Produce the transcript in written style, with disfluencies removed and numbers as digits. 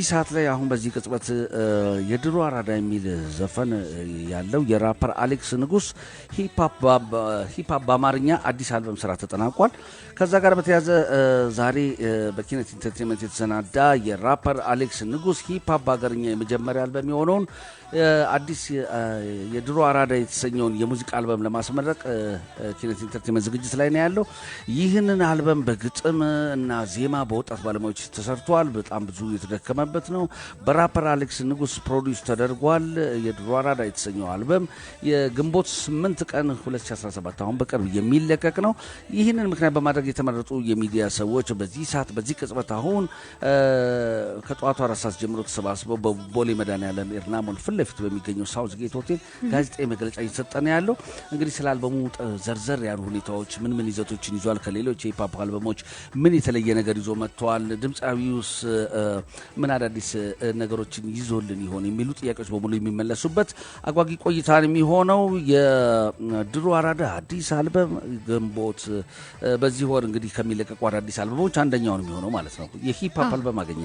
ሰዓት ላይ አሁን በዚህ ቅጽበት የድሮ አራዳ የሚል ዘፈን ያለው የራፐር አሌክስ ንጉስ ሂፕ ሆፕ በአማርኛ አዲስ አልበም ስራ ተጠናቋል። ከዛ ጋር በተያያዘ ዛሬ በኪነት ኢንተርቴይንመንት የተሰናዳ የራፐር አሌክስ ንጉስ ሂፕ ሆፕ በአገርኛ የመጀመሪያ አልበም የሆነውን አዲስ የድሮ አራዳ የተሰኘውን የሙዚቃ አልበም ለማስመረቅ ኪነት ኢንተርቴይንመንት ዝግጅት ላይ ነው ያለው። ይህንን አልበም በግጥም እና ዜማ በወጣት ባለሙያዎች ተሰርቷል። በጣም ብዙ የተደከመበት ነው። በራፐር አሌክስ ንጉስ ፕሮዲውስ ተደርጓል። የድሮ አራዳ የተሰኘው አልበም የግንቦት 8 ቀን 2017 አሁን በቅርብ የሚለቀቅ ነው። ይህንን ምክንያት በማድረግ የተመረጡ የሚዲያ ሰዎች በዚህ ሰዓት በዚህ ቅጽበት አሁን ከጠዋቱ 4 ሰዓት ጀምሮ ተሰባስበው በቦሌ መድኃኔዓለም ኤርናሞል ፊት ለፊት በሚገኘው ሳውዝ ጌት ሆቴል ጋዜጣዊ መግለጫ እየተሰጠ ነው ያለው። እንግዲህ ስለ አልበሙ ዘርዘር ያሉ ሁኔታዎች ምን ይዘቶችን ይዟል፣ ከሌሎች የሂፕ ሆፕ አልበሞች ምን የተለየ ነገር ይዞ መጥቷል፣ ድምፃዊውስ ምን አዳዲስ ነገሮችን ይዞልን ይሆን የሚሉ ጥያቄዎች በሙሉ የሚመለሱበት አጓጊ ቆይታን የሚሆነው የድሮ አራዳ አዲስ አልበም ግንቦት በዚህ ወር እንግዲህ ከሚለቀቁ አዳዲስ አልበሞች አንደኛው ነው የሚሆነው ማለት ነው። የሂፕ ሆፕ አልበም አገኘ